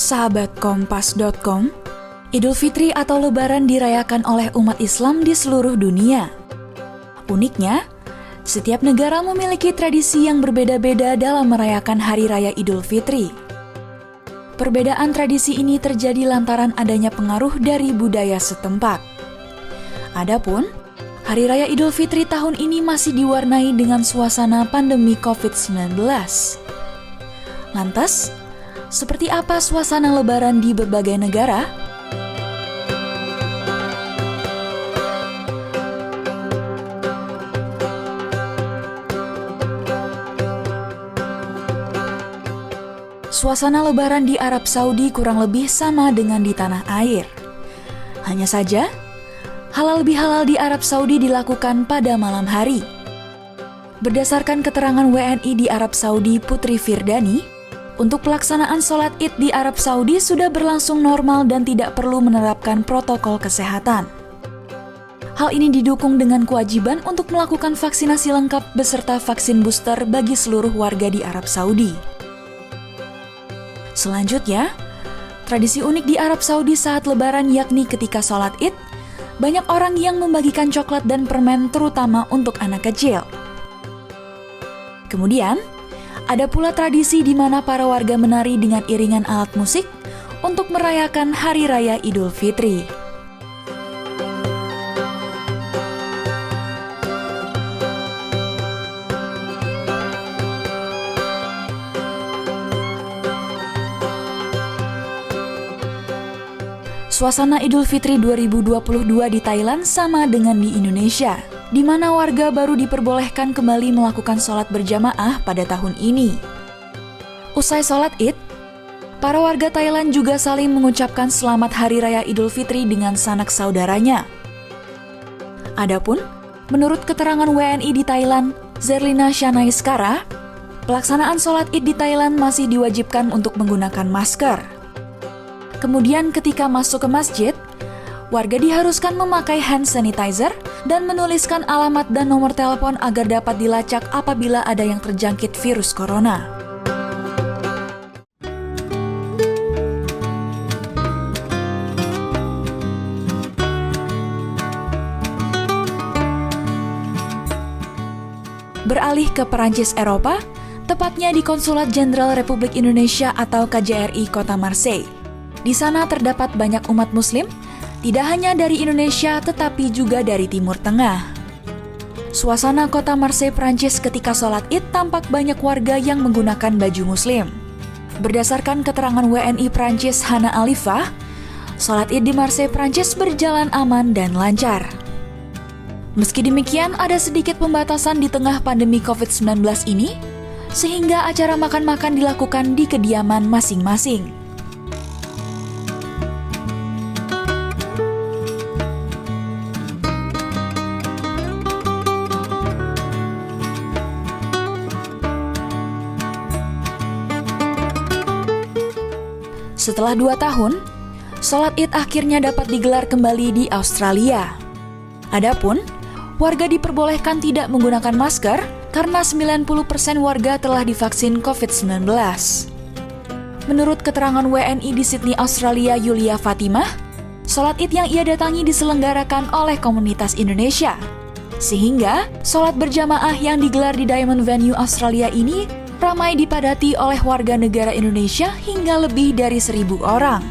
Sahabat Kompas.com, Idul Fitri atau Lebaran dirayakan oleh umat Islam di seluruh dunia. Uniknya, setiap negara memiliki tradisi yang berbeda-beda dalam merayakan Hari Raya Idul Fitri. Perbedaan tradisi ini terjadi lantaran adanya pengaruh dari budaya setempat. Adapun, Hari Raya Idul Fitri tahun ini masih diwarnai dengan suasana pandemi COVID-19. Lantas, seperti apa suasana Lebaran di berbagai negara? Suasana Lebaran di Arab Saudi kurang lebih sama dengan di tanah air. Hanya saja, halal bihalal di Arab Saudi dilakukan pada malam hari. Berdasarkan keterangan WNI di Arab Saudi Putri Firdani, untuk pelaksanaan sholat Id di Arab Saudi sudah berlangsung normal dan tidak perlu menerapkan protokol kesehatan. Hal ini didukung dengan kewajiban untuk melakukan vaksinasi lengkap beserta vaksin booster bagi seluruh warga di Arab Saudi. Selanjutnya, tradisi unik di Arab Saudi saat Lebaran yakni ketika sholat Id, banyak orang yang membagikan coklat dan permen terutama untuk anak kecil. Kemudian, ada pula tradisi di mana para warga menari dengan iringan alat musik untuk merayakan Hari Raya Idul Fitri. Suasana Idul Fitri 2022 di Thailand sama dengan di Indonesia, di mana warga baru diperbolehkan kembali melakukan sholat berjamaah pada tahun ini. Usai sholat Id, para warga Thailand juga saling mengucapkan selamat Hari Raya Idul Fitri dengan sanak saudaranya. Adapun, menurut keterangan WNI di Thailand, Zerlina Shanaiskara, pelaksanaan sholat Id di Thailand masih diwajibkan untuk menggunakan masker. Kemudian ketika masuk ke masjid, warga diharuskan memakai hand sanitizer dan menuliskan alamat dan nomor telepon agar dapat dilacak apabila ada yang terjangkit virus corona. Beralih ke Perancis Eropa, tepatnya di Konsulat Jenderal Republik Indonesia atau KJRI Kota Marseille. Di sana terdapat banyak umat Muslim, tidak hanya dari Indonesia tetapi juga dari Timur Tengah. Suasana kota Marseille, Prancis ketika sholat Id tampak banyak warga yang menggunakan baju Muslim. Berdasarkan keterangan WNI Prancis Hana Alifah, sholat Id di Marseille, Prancis berjalan aman dan lancar. Meski demikian, ada sedikit pembatasan di tengah pandemi COVID-19 ini, sehingga acara makan-makan dilakukan di kediaman masing-masing. Setelah 2 tahun, sholat Id akhirnya dapat digelar kembali di Australia. Adapun, warga diperbolehkan tidak menggunakan masker karena 90% warga telah divaksin COVID-19. Menurut keterangan WNI di Sydney, Australia, Yulia Fatimah, sholat Id yang ia datangi diselenggarakan oleh komunitas Indonesia. Sehingga, sholat berjamaah yang digelar di Diamond Venue Australia ini ramai dipadati oleh warga negara Indonesia hingga lebih dari 1.000 orang.